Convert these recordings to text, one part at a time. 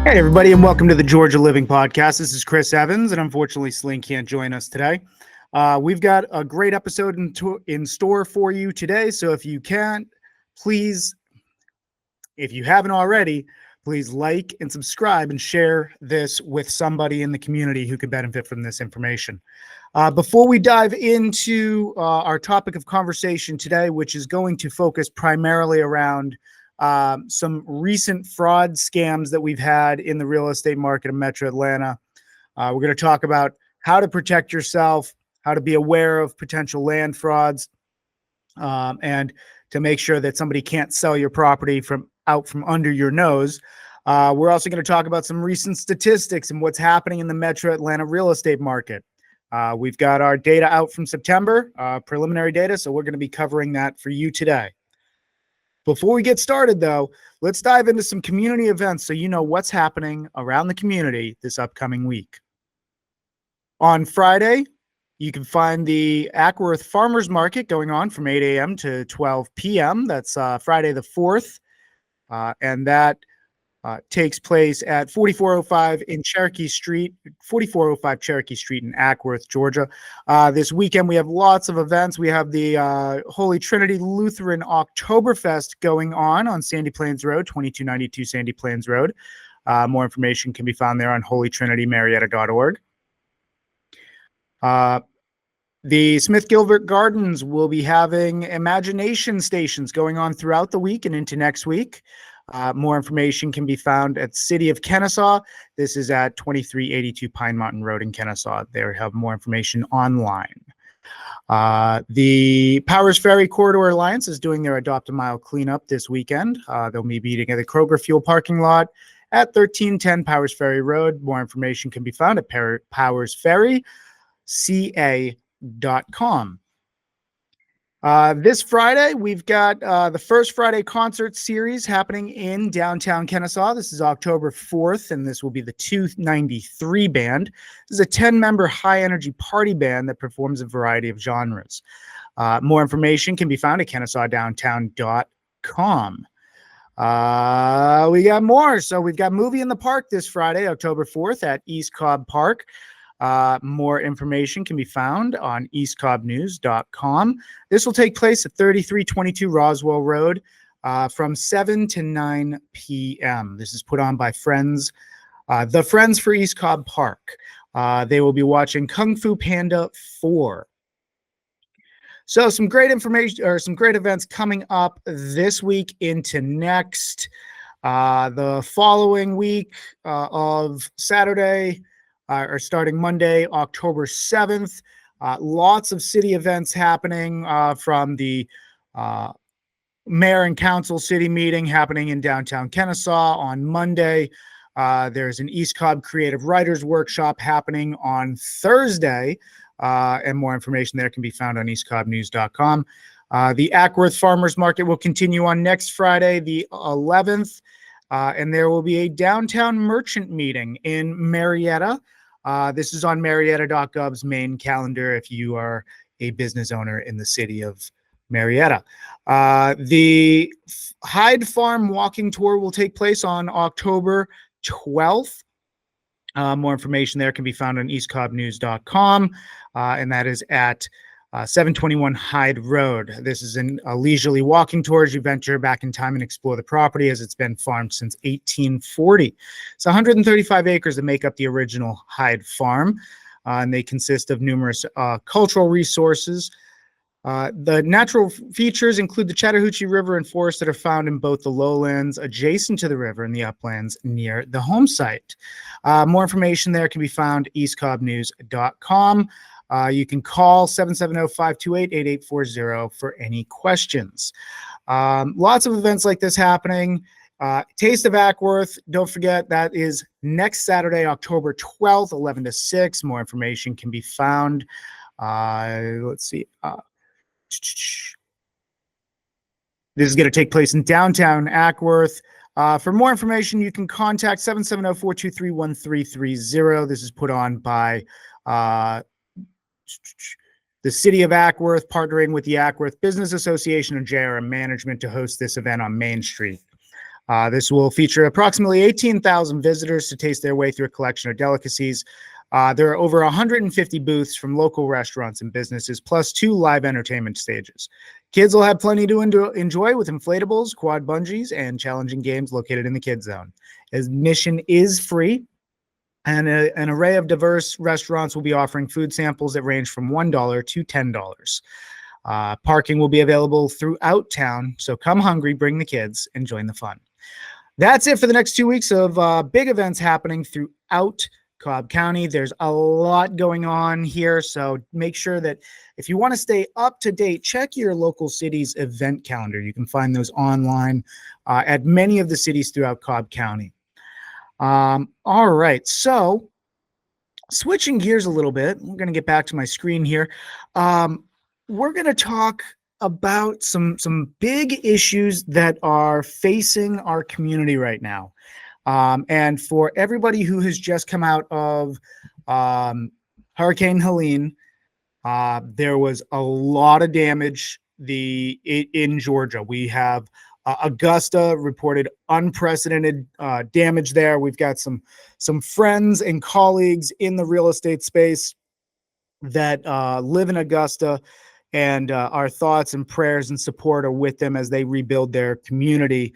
Hey, everybody, and welcome to the Georgia Living Podcast. This is Chris Evans, and unfortunately, Céline can't join us today. We've got a great episode in store for you today, so if you haven't already, please like and subscribe and share this with somebody in the community who could benefit from this information. Before we dive into our topic of conversation today, which is going to focus primarily around some recent fraud scams that we've had in the real estate market of Metro Atlanta. We're going to talk about how to protect yourself, how to be aware of potential land frauds, and to make sure that somebody can't sell your property from under your nose. We're also going to talk about some recent statistics and what's happening in the Metro Atlanta real estate market. We've got our data out from September, preliminary data, so we're going to be covering that for you today. Before we get started, though, let's dive into some community events so you know what's happening around the community this upcoming week. On Friday, you can find the Acworth Farmers Market going on from 8 a.m. to 12 p.m. That's Friday the 4th, and that takes place at 4405 Cherokee Street in Acworth, Georgia. This weekend, we have lots of events. We have the Holy Trinity Lutheran Octoberfest going on Sandy Plains Road, 2292 Sandy Plains Road. More information can be found there on holytrinitymarietta.org. The Smith-Gilbert Gardens will be having imagination stations going on throughout the week and into next week. More information can be found at City of Kennesaw. This is at 2382 Pine Mountain Road in Kennesaw. They have more information online. The Powers Ferry Corridor Alliance is doing their Adopt a Mile cleanup this weekend. They'll be meeting at the Kroger Fuel parking lot at 1310 Powers Ferry Road. More information can be found at powersferryca.com. This Friday, we've got the First Friday Concert Series happening in downtown Kennesaw. This is October 4th, and this will be the 293 Band. This is a 10-member high-energy party band that performs a variety of genres. More information can be found at KennesawDowntown.com. We got more. So we've got Movie in the Park this Friday, October 4th at East Cobb Park. More information can be found on eastcobbnews.com. This will take place at 3322 Roswell Road from 7 to 9 p.m. This is put on by the Friends for East Cobb Park. They will be watching Kung Fu Panda 4. So some great information or some great events coming up this week into next. The following week of Saturday, or starting Monday, October 7th. Lots of city events happening from the mayor and council city meeting happening in downtown Kennesaw on Monday. There's an East Cobb Creative Writers Workshop happening on Thursday, and more information there can be found on eastcobbnews.com. The Acworth Farmers Market will continue on next Friday, the 11th, and there will be a downtown merchant meeting in Marietta. This is on Marietta.gov's main calendar if you are a business owner in the city of Marietta. The Hyde Farm walking tour will take place on October 12th. More information there can be found on eastcobbnews.com, and that is at 721 Hyde Road. This is a leisurely walking tour as you venture back in time and explore the property as it's been farmed since 1840. It's 135 acres that make up the original Hyde Farm, and they consist of numerous cultural resources. The natural features include the Chattahoochee River and forests that are found in both the lowlands adjacent to the river and the uplands near the home site. More information there can be found at eastcobbnews.com. You can call 770-528-8840 for any questions. Lots of events like this happening. Taste of Acworth, don't forget, that is next Saturday, October 12th, 11 to 6. More information can be found. Let's see. This is going to take place in downtown Acworth. For more information, you can contact 770-423-1330. This is put on by the City of Acworth, partnering with the Acworth Business Association and JRM Management to host this event on Main Street. This will feature approximately 18,000 visitors to taste their way through a collection of delicacies. There are over 150 booths from local restaurants and businesses, plus 2 live entertainment stages. Kids will have plenty to enjoy with inflatables, quad bungees, and challenging games located in the kids zone. Admission is free, and an array of diverse restaurants will be offering food samples that range from $1 to $10. Parking will be available throughout town, so come hungry, bring the kids, and join the fun. That's it for the next 2 weeks of big events happening throughout Cobb County. There's a lot going on here, so make sure that if you want to stay up to date, check your local city's event calendar. You can find those online at many of the cities throughout Cobb County. All right, so switching gears a little bit, we're going to get back to my screen here. We're going to talk about some big issues that are facing our community right now. And for everybody who has just come out of Hurricane Helene, there was a lot of damage in Georgia. We have Augusta reported unprecedented damage there. We've got some friends and colleagues in the real estate space that live in Augusta, and our thoughts and prayers and support are with them as they rebuild their community.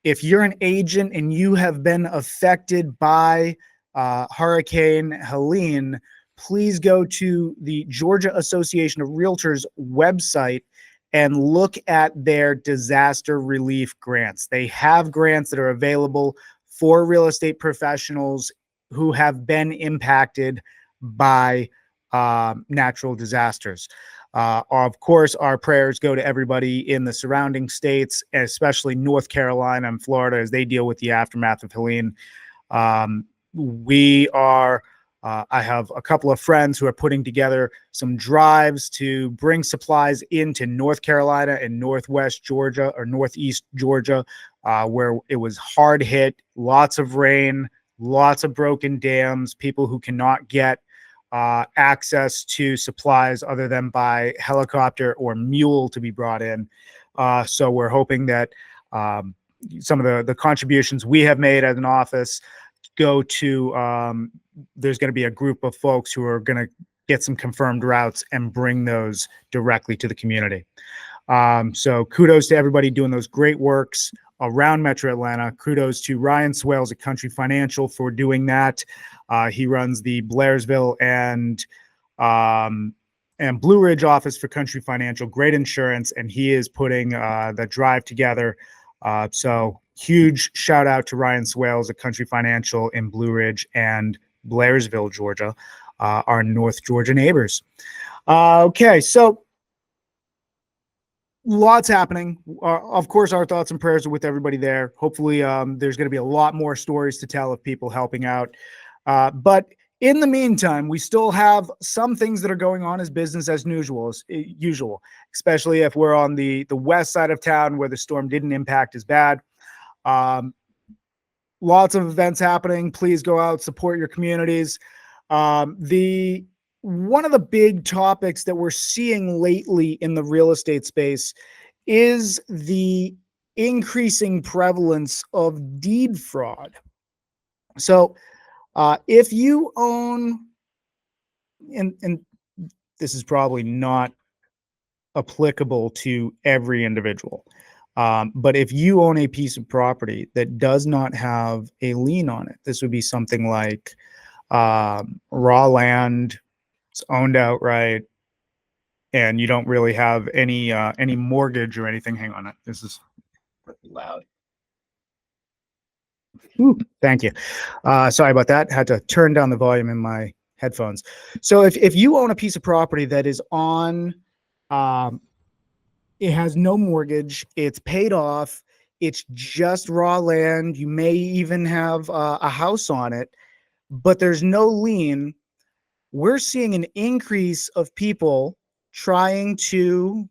If you're an agent and you have been affected by Hurricane Helene, please go to the Georgia Association of Realtors website and look at their disaster relief grants. They have grants that are available for real estate professionals who have been impacted by natural disasters. Of course, our prayers go to everybody in the surrounding states, especially North Carolina and Florida, as they deal with the aftermath of Helene. I have a couple of friends who are putting together some drives to bring supplies into North Carolina and Northwest Georgia or Northeast Georgia, where it was hard hit, lots of rain, lots of broken dams, people who cannot get access to supplies other than by helicopter or mule to be brought in. So we're hoping that some of the contributions we have made as an office go to, there's going to be a group of folks who are going to get some confirmed routes and bring those directly to the community. So kudos to everybody doing those great works around Metro Atlanta. Kudos to Ryan Swales at Country Financial for doing that. He runs the Blairsville and Blue Ridge office for Country Financial. Great insurance, and he is putting the drive together. So huge shout out to Ryan Swales at Country Financial in Blue Ridge and Blairsville, Georgia, our North Georgia neighbors. Okay, so lots happening. Of course, our thoughts and prayers are with everybody there. Hopefully, there's going to be a lot more stories to tell of people helping out. But in the meantime, we still have some things that are going on as business as usual, especially if we're on the west side of town where the storm didn't impact as bad. Lots of events happening. Please go out, support your communities. One of the big topics that we're seeing lately in the real estate space is the increasing prevalence of deed fraud. So if you own, and this is probably not applicable to every individual, but if you own a piece of property that does not have a lien on it, this would be something like raw land, it's owned outright, and you don't really have any mortgage or anything. Hang on, this is pretty loud. Ooh, thank you. Sorry about that. Had to turn down the volume in my headphones. So if you own a piece of property that is on, it has no mortgage, it's paid off, it's just raw land, you may even have a house on it, but there's no lien, we're seeing an increase of people trying to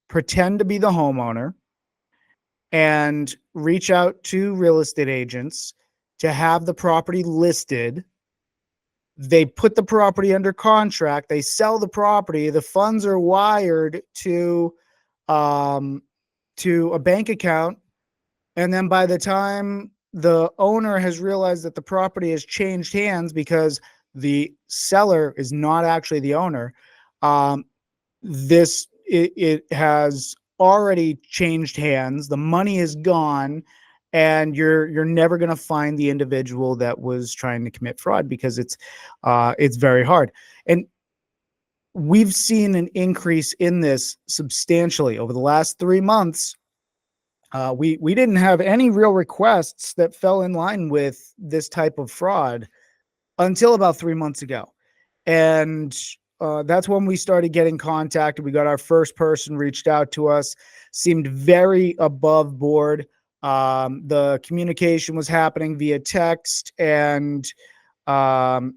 pretend to be the homeowner and reach out to real estate agents to have the property listed. They put the property under contract, they sell the property, the funds are wired to a bank account And then by the time the owner has realized that the property has changed hands because the seller is not actually the owner, it has already changed hands. The money is gone, and you're never going to find the individual that was trying to commit fraud, because it's very hard. And we've seen an increase in this substantially over the last 3 months. We didn't have any real requests that fell in line with this type of fraud until about 3 months ago. And that's when we started getting contacted. We got our first person reached out to us, seemed very above board. The communication was happening via text and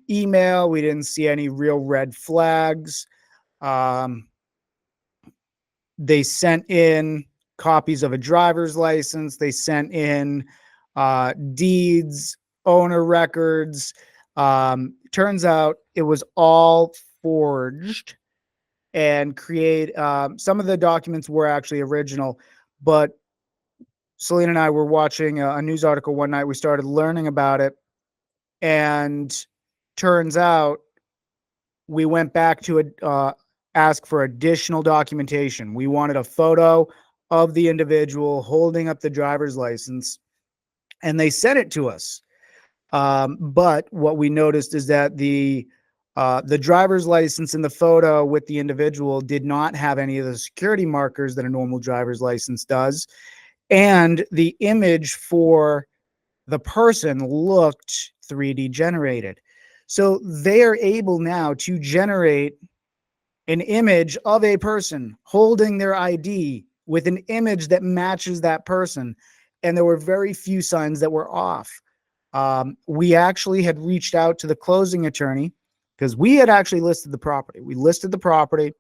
email. We didn't see any real red flags. They sent in copies of a driver's license. They sent in deeds, owner records. Turns out it was all forged and some of the documents were actually original, but Céline and I were watching a news article one night. We started learning about it, and turns out we went back to ask for additional documentation. We wanted a photo of the individual holding up the driver's license, and they sent it to us. But what we noticed is that the driver's license in the photo with the individual did not have any of the security markers that a normal driver's license does. And the image for the person looked 3D generated. So they are able now to generate an image of a person holding their ID with an image that matches that person. And there were very few signs that were off. We actually had reached out to the closing attorney because we had actually listed the property. We listed the property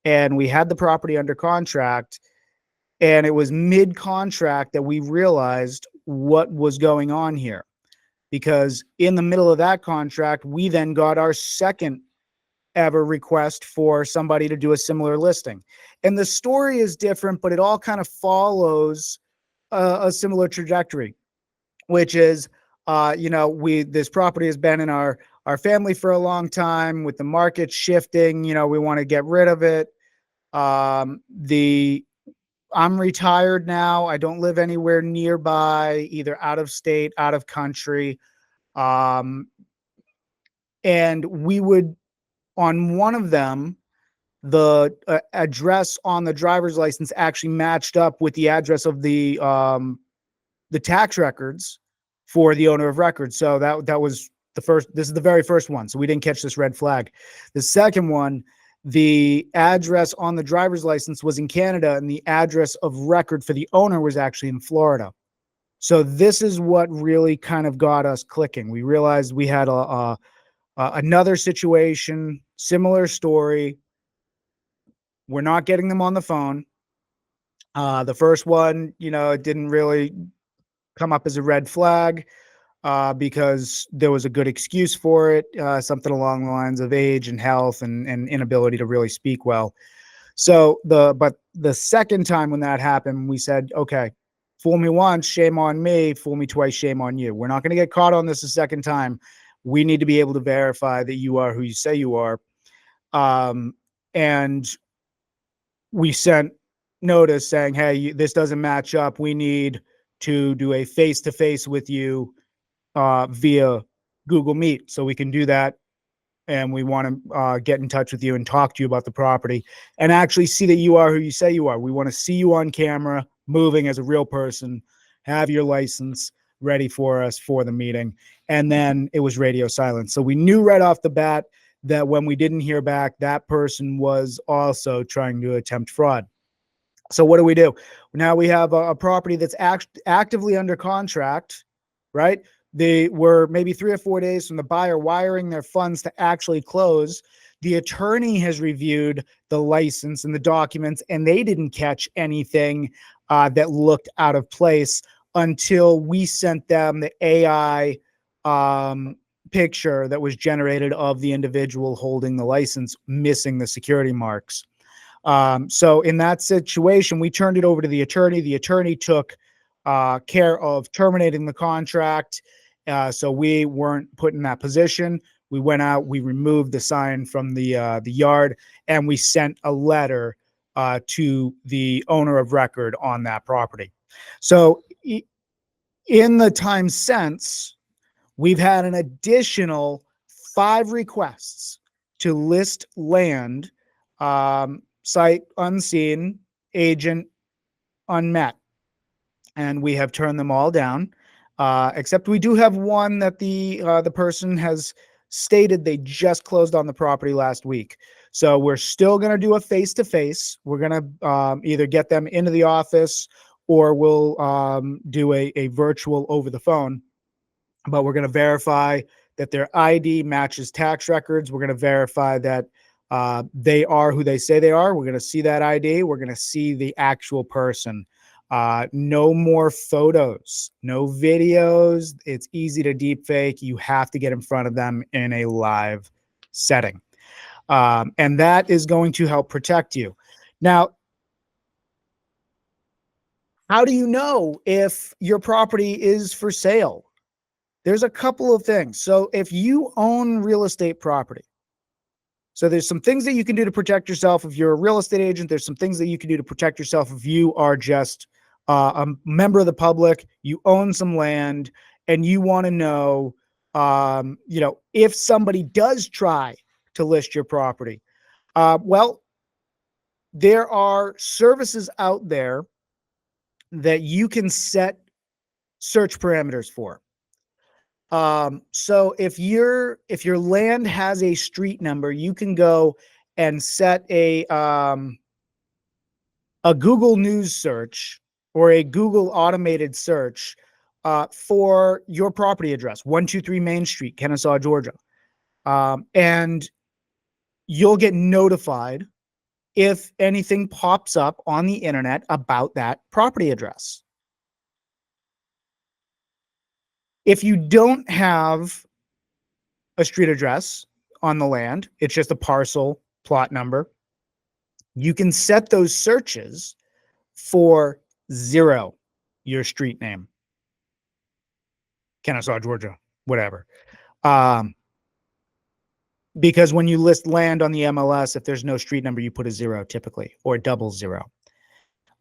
and we had the property under contract. And it was mid-contract that we realized what was going on here, because in the middle of that contract, we then got our second ever request for somebody to do a similar listing. And the story is different, but it all kind of follows a similar trajectory, which is, this property has been in our family for a long time. With the market shifting, we want to get rid of it. I'm retired now. I don't live anywhere nearby, either out of state, out of country. And we would, on one of them, the address on the driver's license actually matched up with the address of the tax records for the owner of record. So that was the first. This is the very first one. So we didn't catch this red flag. The second one, the address on the driver's license was in Canada, and the address of record for the owner was actually in Florida. So this is what really kind of got us clicking. We realized we had another situation, similar story. We're not getting them on the phone. The first one, it didn't really come up as a red flag because there was a good excuse for it, something along the lines of age and health and inability to really speak well. So but the second time when that happened, we said, okay, fool me once, shame on me. Fool me twice, shame on you. We're not going to get caught on this a second time. We need to be able to verify that you are who you say you are. And we sent notice saying, hey, this doesn't match up. We need to do a face-to-face with you via Google Meet. So we can do that. And we want to get in touch with you and talk to you about the property and actually see that you are who you say you are. We want to see you on camera, moving as a real person, have your license ready for us for the meeting. And then it was radio silence. So we knew right off the bat that when we didn't hear back, that person was also trying to attempt fraud. So what do? Now we have a property that's actively under contract, right? They were maybe 3 or 4 days from the buyer wiring their funds to actually close. The attorney has reviewed the license and the documents, and they didn't catch anything that looked out of place until we sent them the AI picture that was generated of the individual holding the license, missing the security marks. So in that situation, we turned it over to the attorney. The attorney took care of terminating the contract. So we weren't put in that position. We went out, we removed the sign from the yard, and we sent a letter to the owner of record on that property. So in the time since, we've had an additional 5 requests to list land, sight unseen, agent unmet, and we have turned them all down. Except we do have one that the person has stated they just closed on the property last week. So we're still going to do a face-to-face. We're going to either get them into the office or we'll do a virtual over the phone. But we're going to verify that their ID matches tax records. We're going to verify that they are who they say they are. We're going to see that ID. We're going to see the actual person. No more photos, no videos. It's easy to deep fake. You have to get in front of them in a live setting. And that is going to help protect you. Now, how do you know if your property is for sale? There's a couple of things. So if you own real estate property, so there's some things that you can do to protect yourself. If you're a real estate agent, there's some things that you can do to protect yourself. If you are just a member of the public, you own some land, and you want to know, if somebody does try to list your property, well, there are services out there that you can set search parameters for. So if your land has a street number, you can go and set a Google News search or a Google automated search for your property address, 123 Main Street, Kennesaw, Georgia. And you'll get notified if anything pops up on the internet about that property address. If you don't have a street address on the land, it's just a parcel plot number, you can set those searches for 0, your street name, Kennesaw, Georgia, whatever. Because when you list land on the MLS, if there's no street number, you put a 0 typically, or 00.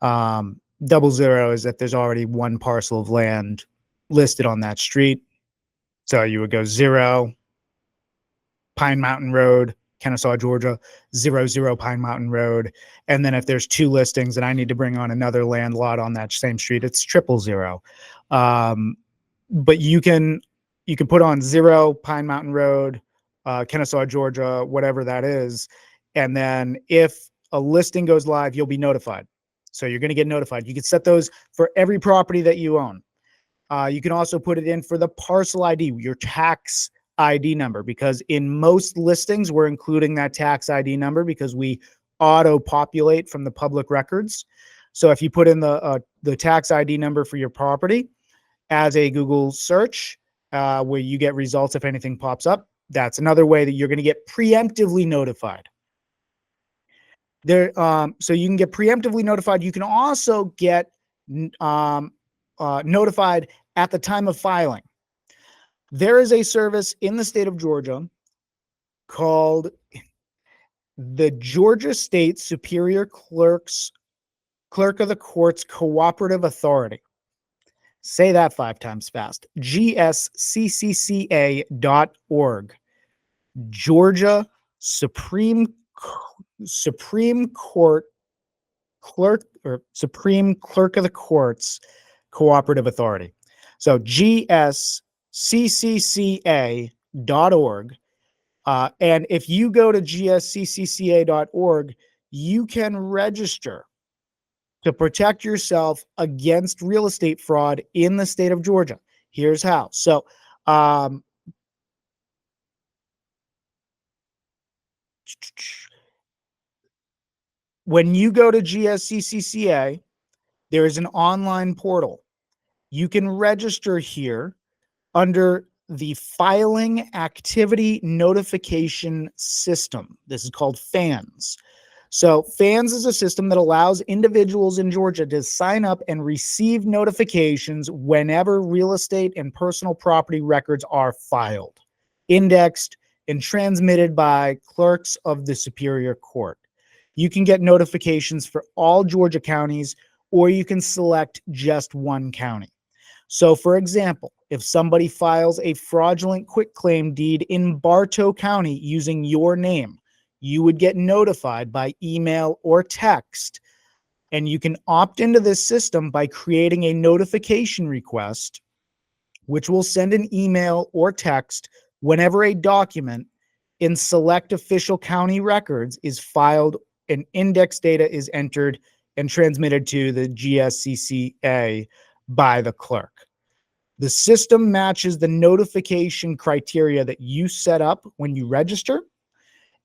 00 is that there's already one parcel of land listed on that street. So you would go 0, Pine Mountain Road, Kennesaw, Georgia, 00 Pine Mountain Road. And then if there's 2 listings and I need to bring on another land lot on that same street, it's 000. But you can put on 0 Pine Mountain Road, Kennesaw, Georgia, whatever that is. And then if a listing goes live, you'll be notified. So you're going to get notified. You can set those for every property that you own. You can also put it in for the parcel ID, your tax ID number, because in most listings, we're including that tax ID number because we auto-populate from the public records. So if you put in the tax ID number for your property as a Google search, where you get results if anything pops up, that's another way that you're going to get preemptively notified. So you can get preemptively notified. You can also get notified at the time of filing. There is a service in the state of Georgia called the Georgia State Superior Clerk of the Courts Cooperative Authority. Say that 5 times fast. GSCCCA.org. Georgia Supreme Court Clerk or Supreme Clerk of the Courts Cooperative Authority. So GSCCCA.org. And if you go to GSCCCA.org, you can register to protect yourself against real estate fraud in the state of Georgia. Here's how. So, when you go to GSCCCA, there is an online portal. You can register here under the Filing Activity Notification System. This is called FANS. So FANS is a system that allows individuals in Georgia to sign up and receive notifications whenever real estate and personal property records are filed, indexed, and transmitted by clerks of the Superior Court. You can get notifications for all Georgia counties, or you can select just one county. So, for example, if somebody files a fraudulent quitclaim deed in Bartow County using your name, you would get notified by email or text. And you can opt into this system by creating a notification request, which will send an email or text whenever a document in select official county records is filed and index data is entered and transmitted to the GSCCA by the clerk. The system matches the notification criteria that you set up when you register,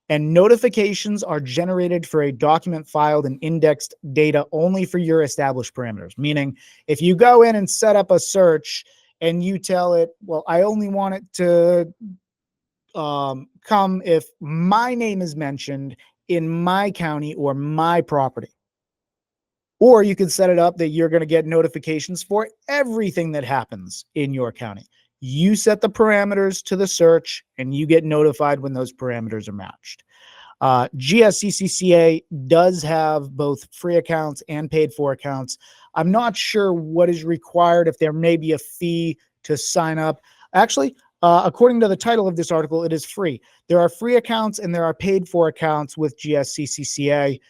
and notifications are generated for a document filed and indexed data only for your established parameters. Meaning, if you go in and set up a search and you tell it, well, I only want it to come if my name is mentioned in my county or my property. Or you can set it up that you're going to get notifications for everything that happens in your county. You set the parameters to the search and you get notified when those parameters are matched. GSCCA does have both free accounts and paid for accounts. I'm not sure what is required, if there may be a fee to sign up. Actually, according to the title of this article, it is free. There are free accounts and there are paid for accounts with GSCCA.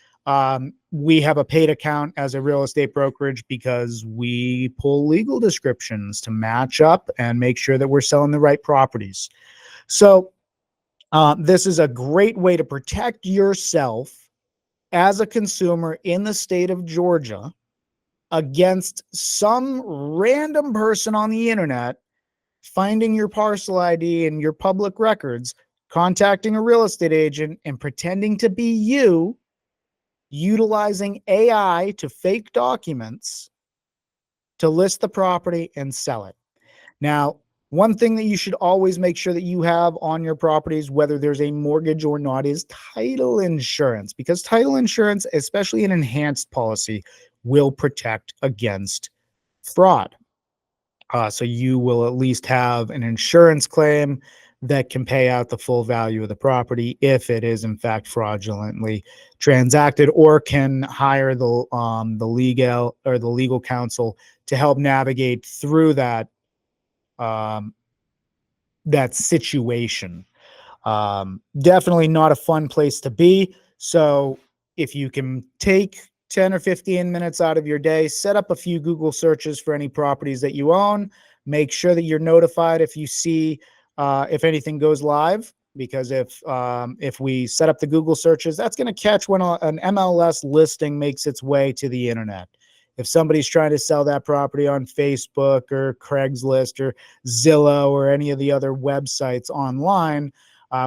We have a paid account as a real estate brokerage because we pull legal descriptions to match up and make sure that we're selling the right properties. So this is a great way to protect yourself as a consumer in the state of Georgia against some random person on the internet finding your parcel ID and your public records, contacting a real estate agent and pretending to be you, utilizing AI to fake documents to list the property and sell it. Now, one thing that you should always make sure that you have on your properties, whether there's a mortgage or not, is title insurance, because title insurance, especially an enhanced policy, will protect against fraud. So you will at least have an insurance claim that can pay out the full value of the property if it is in fact fraudulently transacted, or can hire the legal counsel to help navigate through that situation. Definitely not a fun place to be. So if you can take 10 or 15 minutes out of your day, set up a few Google searches for any properties that you own. Make sure that you're notified if you see if anything goes live, because if we set up the Google searches, that's going to catch when an MLS listing makes its way to the internet. If somebody's trying to sell that property on Facebook or Craigslist or Zillow or any of the other websites online,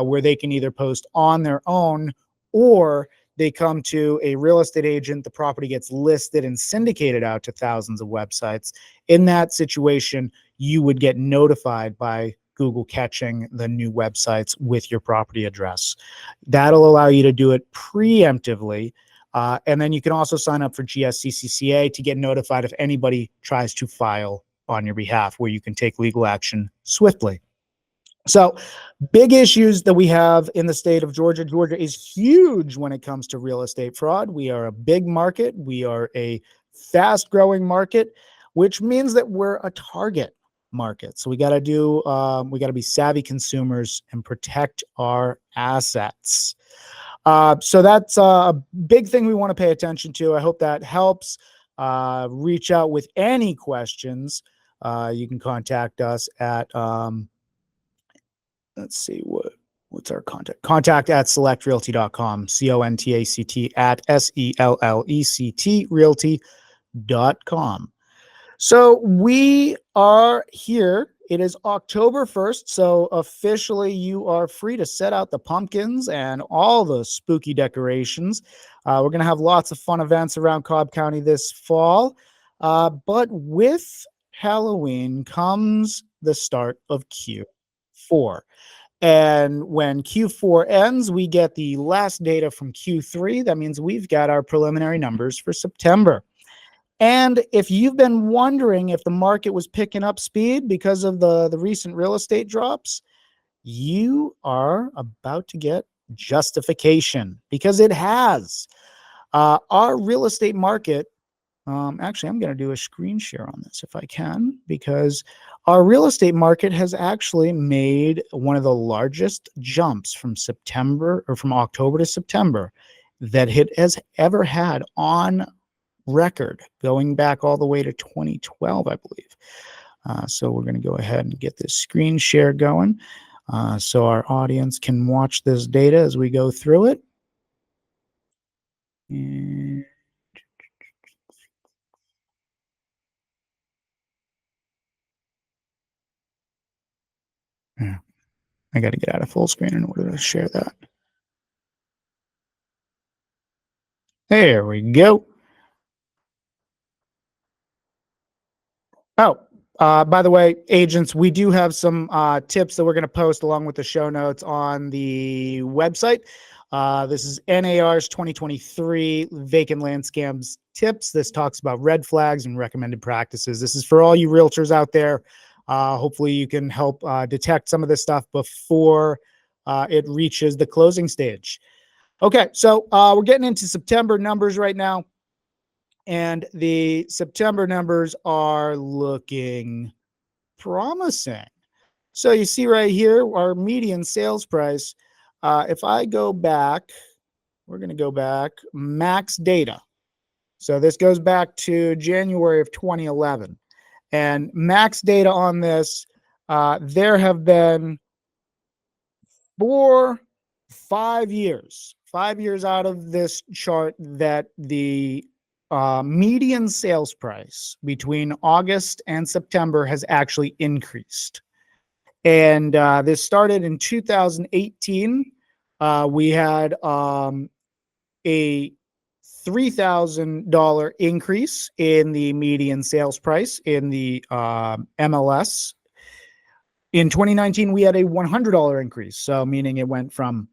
where they can either post on their own or they come to a real estate agent, the property gets listed and syndicated out to thousands of websites. In that situation, you would get notified by Google catching the new websites with your property address. That'll allow you to do it preemptively. And then you can also sign up for GSCCA to get notified if anybody tries to file on your behalf, where you can take legal action swiftly. So big issues that we have in the state of Georgia. Georgia is huge when it comes to real estate fraud. We are a big market. We are a fast growing market, which means that we're a target market. So we got to be savvy consumers and protect our assets. So that's a big thing we want to pay attention to. I hope that helps. Reach out with any questions. You can contact us at, let's see, what's our contact? Contact at selectrealty.com, CONTACT at SELLECT realty.com. So we are here. It is October 1st. So officially you are free to set out the pumpkins and all the spooky decorations. We're going to have lots of fun events around Cobb County this fall. But with Halloween comes the start of Q4. And when Q4 ends, we get the last data from Q3. That means we've got our preliminary numbers for September. And if you've been wondering if the market was picking up speed because of the recent real estate drops, you are about to get justification, because it has. Our real estate market, actually, I'm going to do a screen share on this if I can, because our real estate market has actually made one of the largest jumps from October to September that it has ever had on record, going back all the way to 2012, I believe. So we're going to go ahead and get this screen share going, so our audience can watch this data as we go through it. And yeah, I got to get out of full screen in order to share that. There we go. Oh, by the way, agents, we do have some tips that we're going to post along with the show notes on the website. This is NAR's 2023 Vacant Land Scams Tips. This talks about red flags and recommended practices. This is for all you realtors out there. Hopefully you can help detect some of this stuff before it reaches the closing stage. Okay, so we're getting into September numbers right now. And the September numbers are looking promising. So you see right here, our median sales price. If I go back, we're going to go back, max data. So this goes back to January of 2011. And max data on this, there have been 5 years out of this chart that the median sales price between August and September has actually increased. And this started in 2018. We had a $3,000 increase in the median sales price in the MLS. In 2019, we had a $100 increase. So meaning it went from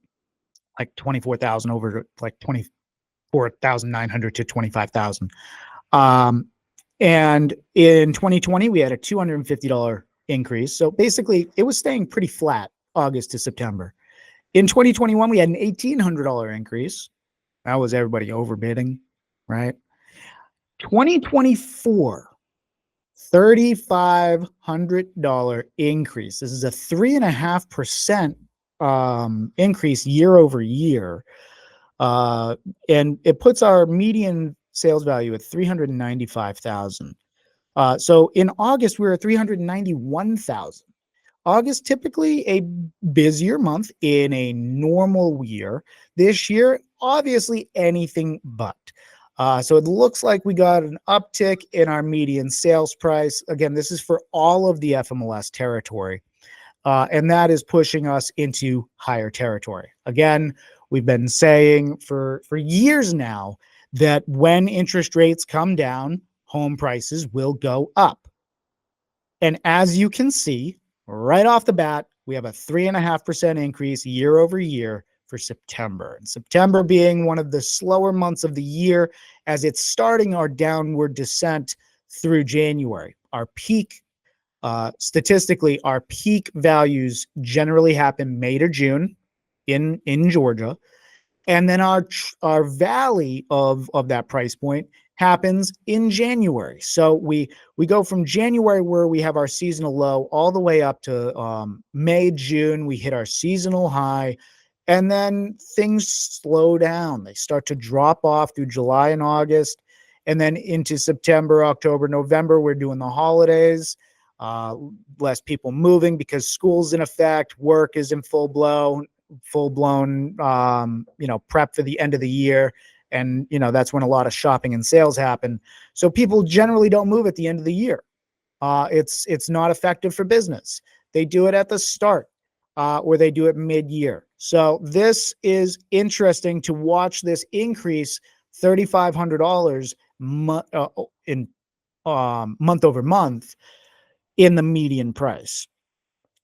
like 24,000 over to like 24,900 to 25,000. And in 2020, we had a $250 increase. So basically it was staying pretty flat August to September. In 2021, we had an $1,800 increase. That was everybody overbidding, right? 2024, $3,500 increase. This is a 3.5% increase year over year. And it puts our median sales value at $395,000. So in August, we were at $391,000. August, typically a busier month in a normal year. This year, obviously anything but. So it looks like we got an uptick in our median sales price. Again, this is for all of the FMLS territory. And that is pushing us into higher territory. Again, we've been saying for years now that when interest rates come down, home prices will go up. And as you can see, right off the bat, we have a 3.5% increase year over year for September. And September being one of the slower months of the year, as it's starting our downward descent through January. Our peak, statistically, our peak values generally happen May to June in Georgia. And then our valley of that price point happens in January. So we go from January, where we have our seasonal low, all the way up to May, June. We hit our seasonal high, and then things slow down. They start to drop off through July and August, and then into September, October, November. We're doing the holidays, less people moving because school's in effect, work is in full blown, prep for the end of the year. And, that's when a lot of shopping and sales happen. So people generally don't move at the end of the year. It's not effective for business. They do it at the start, or they do it mid-year. So this is interesting to watch this increase, $3,500 in month over month in the median price.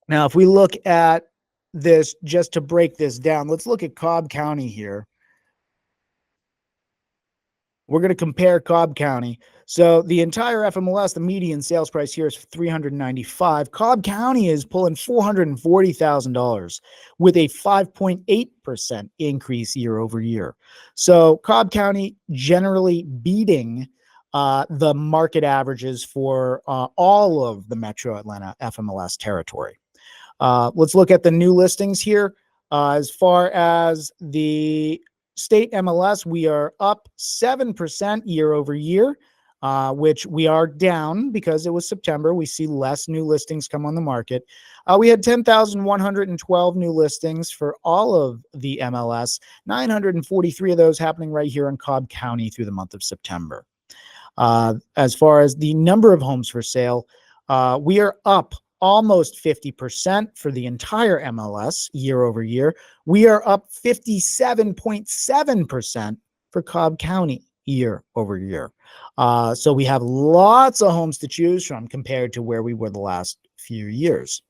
Now, if we look at this just to break this down. Let's look at Cobb County here. We're going to compare Cobb County. So the entire FMLS, the median sales price here is $395. Cobb County is pulling $440,000 with a 5.8% increase year over year. So Cobb County generally beating the market averages for all of the Metro Atlanta FMLS territory. Let's look at the new listings here. As far as the state MLS, we are up 7% year over year, which we are down because it was September. We see less new listings come on the market. We had 10,112 new listings for all of the MLS, 943 of those happening right here in Cobb County through the month of September. As far as the number of homes for sale, we are up almost 50% for the entire MLS year over year. We are up 57.7% for Cobb County year over year. So we have lots of homes to choose from compared to where we were the last few years.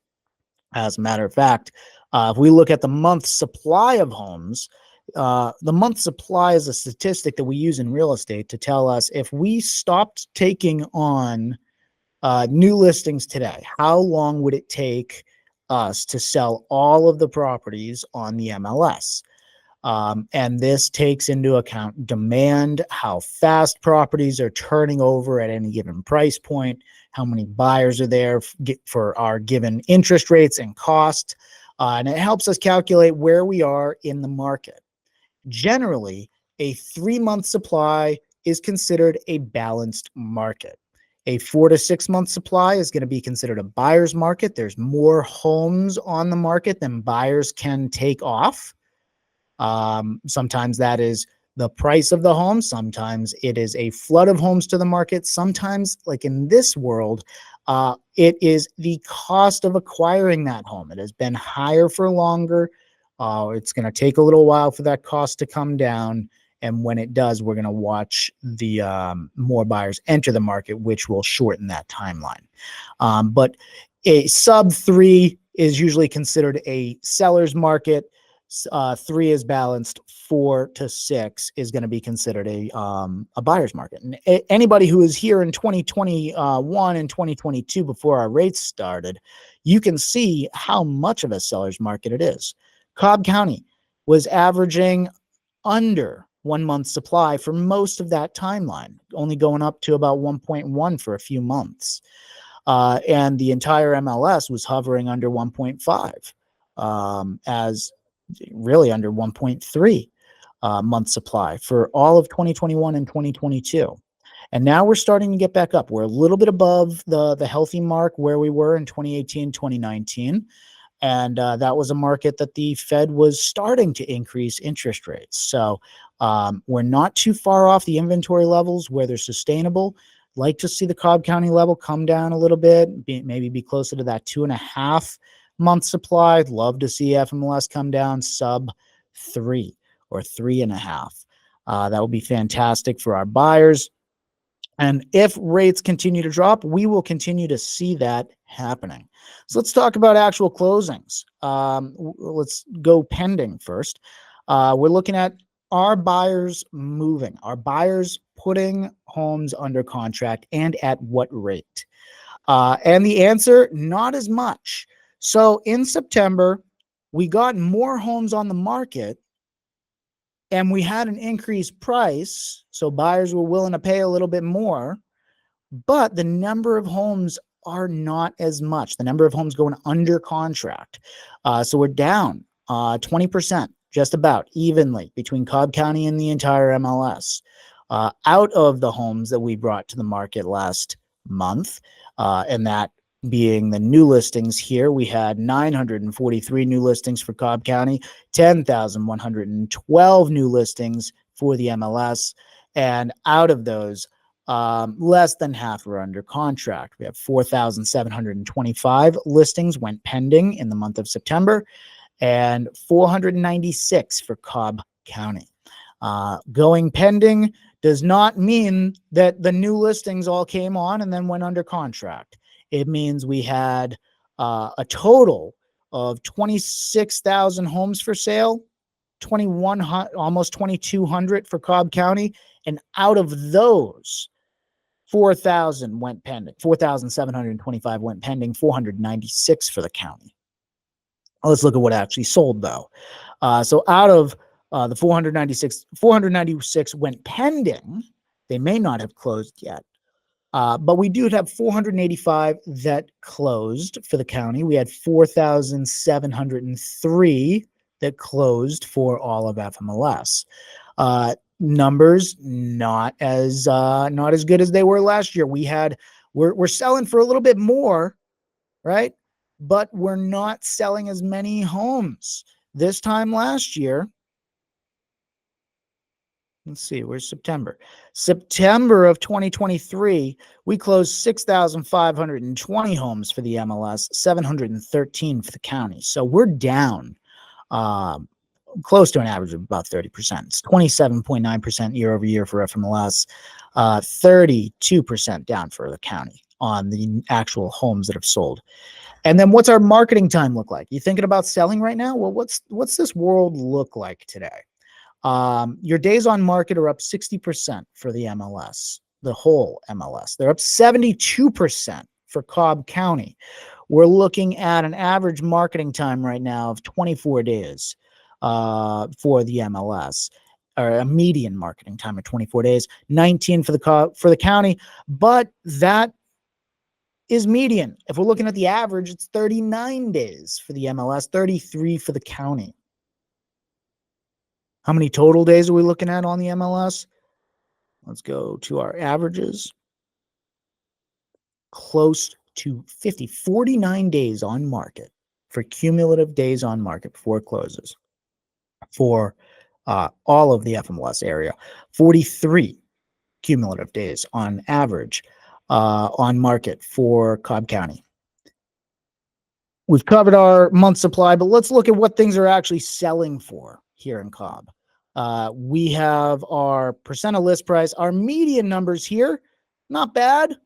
As a matter of fact, if we look at the month supply of homes, the month supply is a statistic that we use in real estate to tell us if we stopped taking on new listings today, how long would it take us to sell all of the properties on the MLS? And this takes into account demand, how fast properties are turning over at any given price point, how many buyers are there for our given interest rates and cost. And it helps us calculate where we are in the market. Generally, a 3-month supply is considered a balanced market. A 4 to 6 month supply is going to be considered a buyer's market. There's more homes on the market than buyers can take off. Sometimes that is the price of the home. Sometimes it is a flood of homes to the market. Sometimes, like in this world, it is the cost of acquiring that home. It has been higher for longer. It's going to take a little while for that cost to come down. And when it does, we're going to watch the more buyers enter the market, which will shorten that timeline. But a sub 3 is usually considered a seller's market. 3 is balanced. 4 to 6 is going to be considered a buyer's market. And anybody who was here in 2021 and 2022 before our rates started, you can see how much of a seller's market it is. Cobb County was averaging under 1 month supply for most of that timeline, only going up to about 1.1 for a few months. And the entire MLS was hovering under 1.5, as really under 1.3 month supply for all of 2021 and 2022. And now we're starting to get back up. We're a little bit above the healthy mark where we were in 2018, 2019. And that was a market that the Fed was starting to increase interest rates. So we're not too far off the inventory levels where they're sustainable. Like to see the Cobb County level come down a little bit, maybe be closer to that 2.5 month supply. I'd love to see FMLS come down sub 3 or 3.5. That would be fantastic for our buyers. And if rates continue to drop, we will continue to see that happening. So let's talk about actual closings. Let's go pending first. We're looking at our buyers moving, our buyers putting homes under contract, and at what rate? And the answer, not as much. So in September, we got more homes on the market and we had an increased price. So buyers were willing to pay a little bit more, but the number of homes are not as much. The number of homes going under contract. So we're down 20%, just about evenly between Cobb County and the entire MLS. Out of the homes that we brought to the market last month, and that being the new listings here, we had 943 new listings for Cobb County, 10,112 new listings for the MLS. And out of those, less than half are under contract. We have 4,725 listings went pending in the month of September and 496 for Cobb County. Going pending does not mean that the new listings all came on and then went under contract. It means we had a total of 26,000 homes for sale, 2,100, almost 2,200 for Cobb County. And out of those, 4,000 went pending, 4,725 went pending, 496 for the county. Let's look at what actually sold, though. So out of the 496 went pending. They may not have closed yet. But we do have 485 that closed for the county. We had 4,703 that closed for all of FMLS. Numbers not as good as they were last year. We're selling for a little bit more, right? But we're not selling as many homes. This time last year, let's see, where's September? September of 2023, we closed 6,520 homes for the MLS, 713 for the county. So we're down close to an average of about 30%. It's 27.9% year over year for FMLS, 32% down for the county on the actual homes that have sold. And then what's our marketing time look like? You thinking about selling right now? Well, what's this world look like today? Your days on market are up 60% for the MLS, the whole MLS. They're up 72% for Cobb County. We're looking at an average marketing time right now of 24 days for the MLS, or a median marketing time of 24 days, 19 for the county, but that is median. If we're looking at the average, it's 39 days for the MLS, 33 for the county. How many total days are we looking at on the MLS? Let's go to our averages. Close to 49 days on market for cumulative days on market before it closes for all of the FMLS area. 43 cumulative days on average on market for Cobb County. We've covered our month supply, but let's look at what things are actually selling for here in Cobb. We have our percent of list price, our median numbers here, not bad.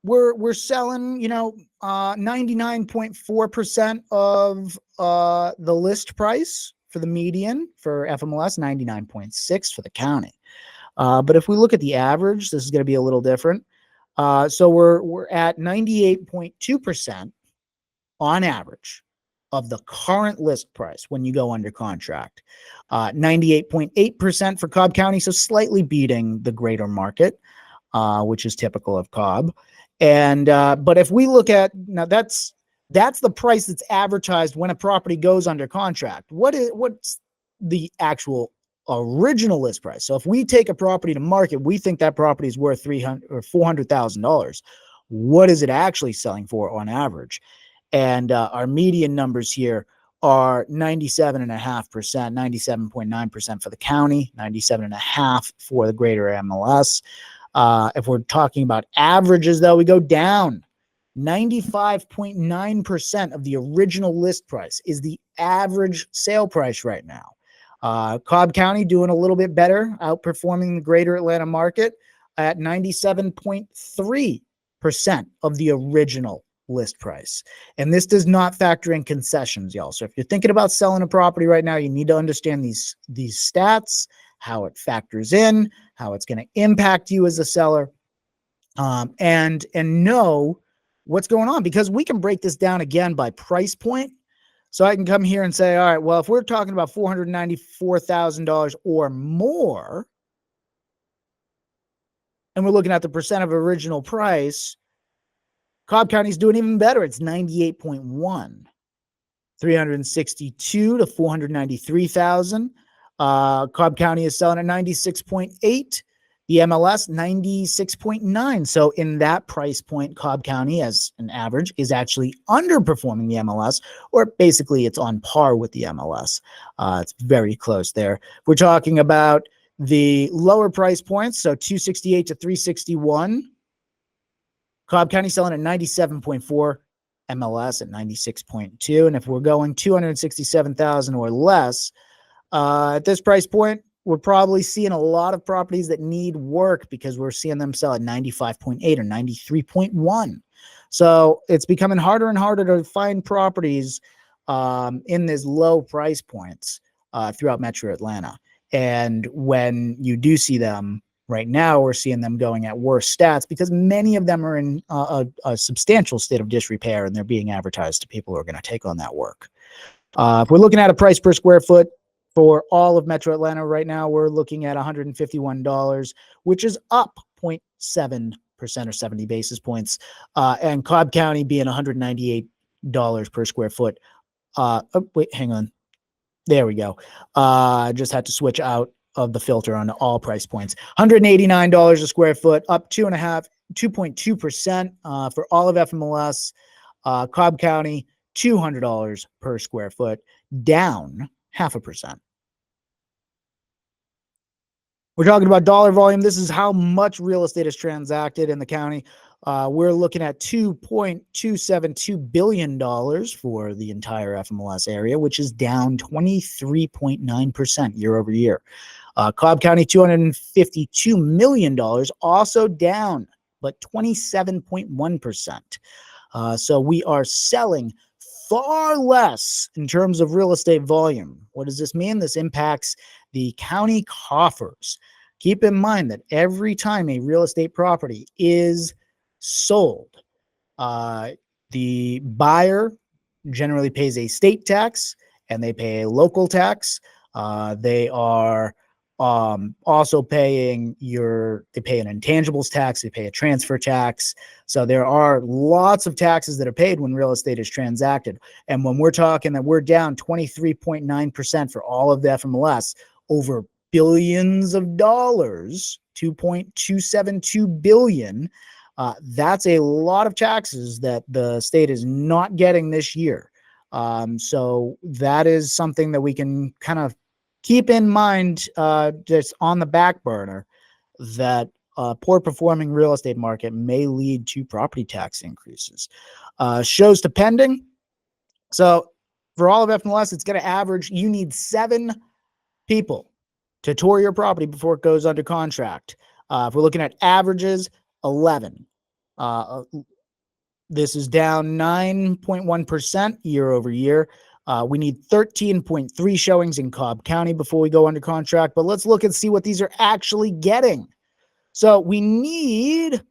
We're selling, 99.4% of the list price for the median for FMLS, 99.6 for the county. But if we look at the average, this is going to be a little different. So we're at 98.2% on average of the current list price when you go under contract. 98.8% for Cobb County, so slightly beating the greater market, which is typical of Cobb. And but if we look at, now that's the price that's advertised when a property goes under contract. What's the actual original list price? So if we take a property to market, we think that property is worth $300,000 or $400,000. What is it actually selling for on average? And our median numbers here are 97.5%, 97.9% for the county, 97.5% for the greater MLS. If we're talking about averages, though, we go down. 95.9% of the original list price is the average sale price right now. Cobb County doing a little bit better, outperforming the greater Atlanta market at 97.3% of the original list price. And this does not factor in concessions, y'all. So if you're thinking about selling a property right now, you need to understand these stats, how it factors in, how it's going to impact you as a seller, and know what's going on, because we can break this down again by price point. So I can come here and say, all right, well, if we're talking about $494,000 or more, and we're looking at the percent of original price, Cobb County is doing even better. It's 98.1, 362 to 493,000. Cobb County is selling at 96.8. The MLS 96.9. So in that price point, Cobb County, as an average, is actually underperforming the MLS, or basically it's on par with the MLS. It's very close there. We're talking about the lower price points, so 268 to 361. Cobb County selling at 97.4, MLS at 96.2. And if we're going 267,000 or less, at this price point, we're probably seeing a lot of properties that need work, because we're seeing them sell at 95.8 or 93.1. So it's becoming harder and harder to find properties in these low price points throughout Metro Atlanta. And when you do see them right now, we're seeing them going at worse stats because many of them are in a substantial state of disrepair, and they're being advertised to people who are going to take on that work. If we're looking at a price per square foot for all of Metro Atlanta right now, we're looking at $151, which is up 0.7% or 70 basis points. And Cobb County being $198 per square foot. Oh, wait, hang on. There we go. Just had to switch out of the filter on all price points. $189 a square foot, up 2.2% for all of FMLS. Cobb County, $200 per square foot, down 0.5%. We're talking about dollar volume. This is how much real estate is transacted in the county. We're looking at $2.272 billion for the entire FMLS area, which is down 23.9% year over year. Cobb County, $252 million, also down, but 27.1%. So we are selling far less in terms of real estate volume. What does this mean? This impacts the county coffers. Keep in mind that every time a real estate property is sold, the buyer generally pays a state tax and they pay a local tax. They are also paying they pay an intangibles tax, they pay a transfer tax. So there are lots of taxes that are paid when real estate is transacted. And when we're talking that we're down 23.9% for all of the FMLS, over billions of dollars, 2.272 billion, that's a lot of taxes that the state is not getting this year. So that is something that we can kind of keep in mind, just on the back burner, that poor performing real estate market may lead to property tax increases. Shows to pending. So for all of FMLS, it's going to average, you need 7 people to tour your property before it goes under contract. If we're looking at averages, 11. This is down 9.1% year over year. We need 13.3 showings in Cobb County before we go under contract, but let's look and see what these are actually getting. So we need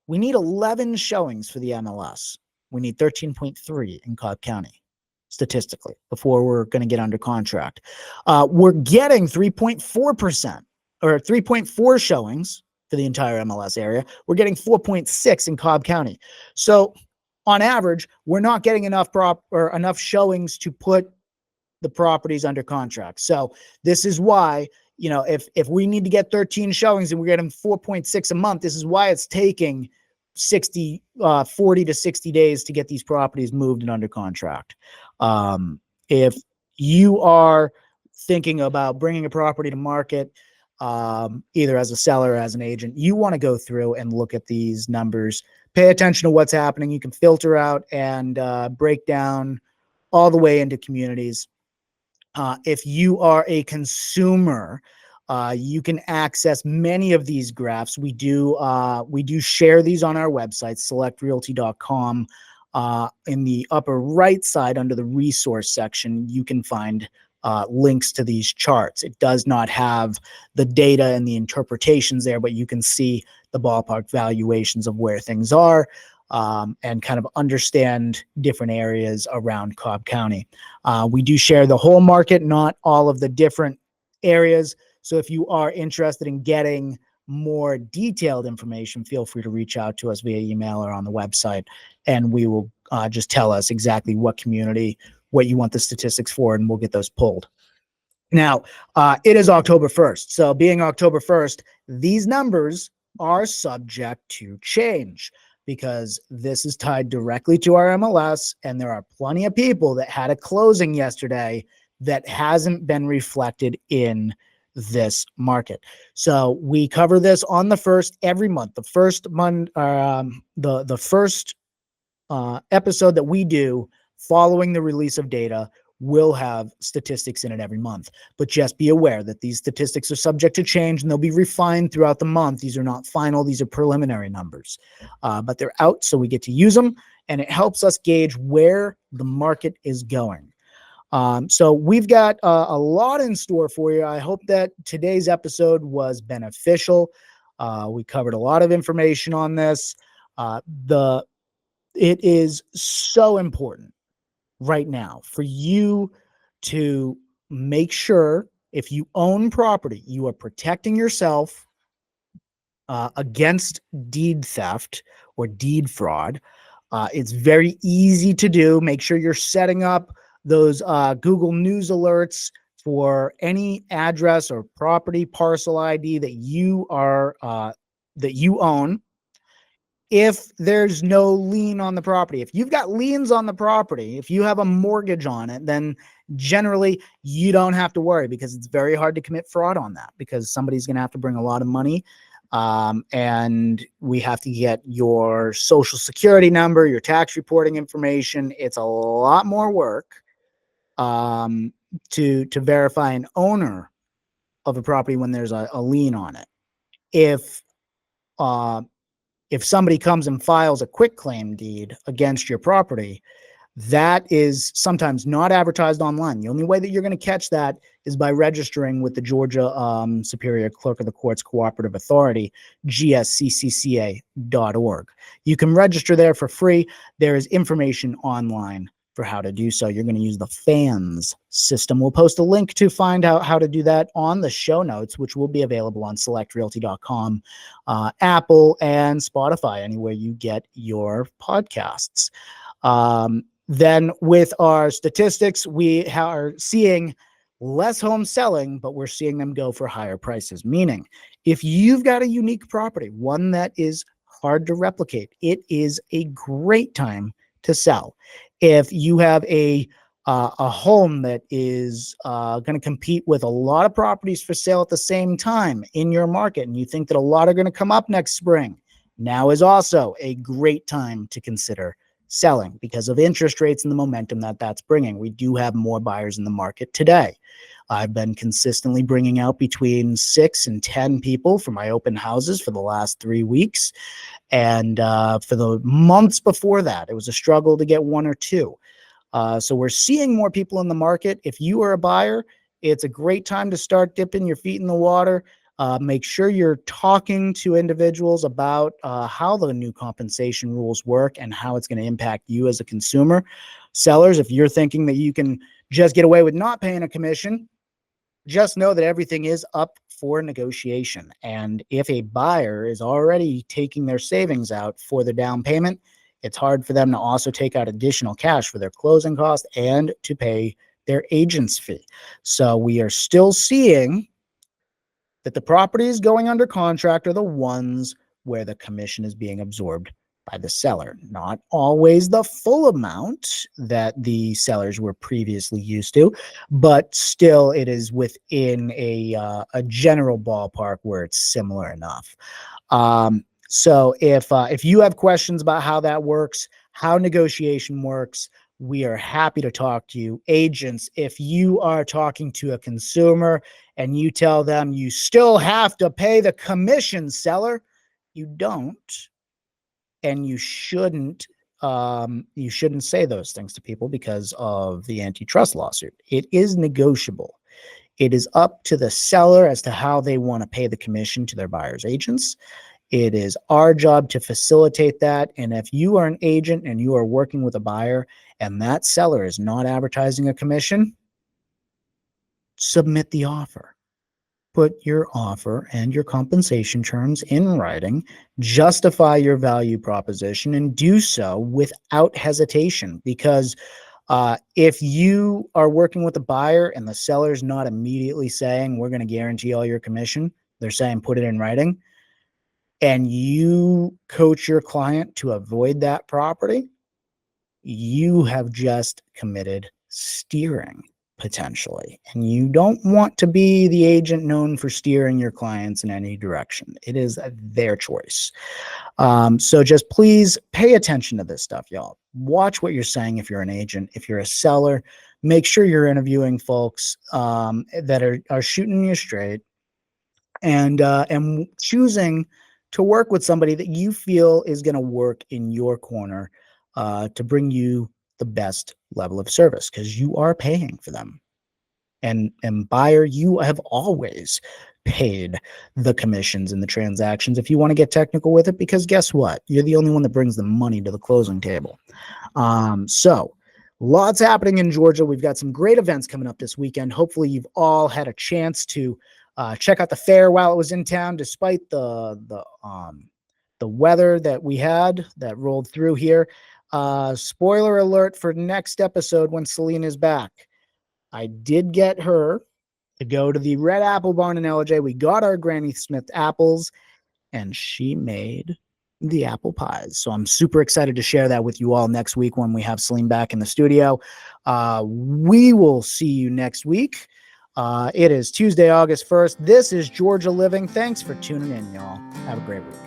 11 showings for the MLS. We need 13.3 in Cobb County statistically before we're going to get under contract. We're getting 3.4% or 3.4 showings for the entire MLS area. We're getting 4.6 in Cobb County. So on average, we're not getting enough enough showings to put the properties under contract. So this is why, if we need to get 13 showings and we're getting 4.6 a month, this is why it's taking 40 to 60 days to get these properties moved and under contract. If you are thinking about bringing a property to market, either as a seller or as an agent, you want to go through and look at these numbers, pay attention to what's happening. You can filter out and break down all the way into communities. If you are a consumer, you can access many of these graphs. We do share these on our website, selectrealty.com. In the upper right side under the resource section, you can find links to these charts. It does not have the data and the interpretations there, but you can see the ballpark valuations of where things are, and kind of understand different areas around Cobb County. We do share the whole market, not all of the different areas. So if you are interested in getting more detailed information, feel free to reach out to us via email or on the website, and we will just tell us exactly what community, what you want the statistics for, and we'll get those pulled. Now, it is October 1st. So being October 1st, these numbers are subject to change because this is tied directly to our MLS, and there are plenty of people that had a closing yesterday that hasn't been reflected in this market. So we cover this on the 1st every month. The first month, the first episode that we do following the release of data will have statistics in it every month. But just be aware that these statistics are subject to change and they'll be refined throughout the month. These are not final. These are preliminary numbers, but they're out, so we get to use them, and it helps us gauge where the market is going. So we've got a lot in store for you. I hope that today's episode was beneficial. We covered a lot of information on this. It is so important right now for you to make sure, if you own property, you are protecting yourself against deed theft or deed fraud. It's very easy to do. Make sure you're setting up those Google News alerts for any address or property parcel ID that you own. If there's no lien on the property, if you've got liens on the property, if you have a mortgage on it, then generally you don't have to worry, because it's very hard to commit fraud on that, because somebody's going to have to bring a lot of money. And we have to get your social security number, your tax reporting information. It's a lot more work to verify an owner of a property when there's a lien on it. If somebody comes and files a quitclaim deed against your property, that is sometimes not advertised online. The only way that you're going to catch that is by registering with the Georgia Superior Clerk of the Courts Cooperative Authority, gsccca.org. You can register there for free. There is information online for how to do so. You're going to use the FANS system. We'll post a link to find out how to do that on the show notes, which will be available on selectrealty.com, Apple, and Spotify, anywhere you get your podcasts. Then with our statistics, we are seeing less homes selling, but we're seeing them go for higher prices. Meaning, if you've got a unique property, one that is hard to replicate, it is a great time to sell. If you have a home that is going to compete with a lot of properties for sale at the same time in your market, and you think that a lot are going to come up next spring, now is also a great time to consider selling, because of interest rates and the momentum that that's bringing. We do have more buyers in the market today. I've been consistently bringing out between 6 and 10 people for my open houses for the last 3 weeks. And for the months before that, it was a struggle to get 1 or 2. So we're seeing more people in the market. If you are a buyer, it's a great time to start dipping your feet in the water. Make sure you're talking to individuals about how the new compensation rules work and how it's going to impact you as a consumer. Sellers, if you're thinking that you can just get away with not paying a commission, just know that everything is up for negotiation. And if a buyer is already taking their savings out for the down payment, it's hard for them to also take out additional cash for their closing costs and to pay their agent's fee. So we are still seeing that the properties going under contract are the ones where the commission is being absorbed by the seller. Not always the full amount that the sellers were previously used to, but still it is within a general ballpark where it's similar enough. So if you have questions about how that works, how negotiation works, we are happy to talk to you. Agents, if you are talking to a consumer and you tell them you still have to pay the commission, seller, you don't. And you shouldn't say those things to people because of the antitrust lawsuit. It is negotiable. It is up to the seller as to how they want to pay the commission to their buyer's agents. It is our job to facilitate that. And if you are an agent and you are working with a buyer and that seller is not advertising a commission, submit the offer. Put your offer and your compensation terms in writing, justify your value proposition, and do so without hesitation. Because if you are working with a buyer and the seller's not immediately saying, we're going to guarantee all your commission, they're saying, put it in writing, and you coach your client to avoid that property, you have just committed steering, potentially. And you don't want to be the agent known for steering your clients in any direction. It is their choice. So just please pay attention to this stuff, y'all. Watch what you're saying if you're an agent. If you're a seller, make sure you're interviewing folks that are shooting you straight, and choosing to work with somebody that you feel is going to work in your corner to bring you the best level of service because you are paying for them. And buyer, you have always paid the commissions and the transactions if you want to get technical with it, because guess what? You're the only one that brings the money to the closing table. So lots happening in Georgia. We've got some great events coming up this weekend. Hopefully you've all had a chance to check out the fair while it was in town, despite the weather that we had that rolled through here. Spoiler alert for next episode when Céline is back. I did get her to go to the Red Apple Barn in LJ. We got our Granny Smith apples, and she made the apple pies. So I'm super excited to share that with you all next week when we have Céline back in the studio. We will see you next week. It is Tuesday, August 1st. This is Georgia Living. Thanks for tuning in, y'all. Have a great week.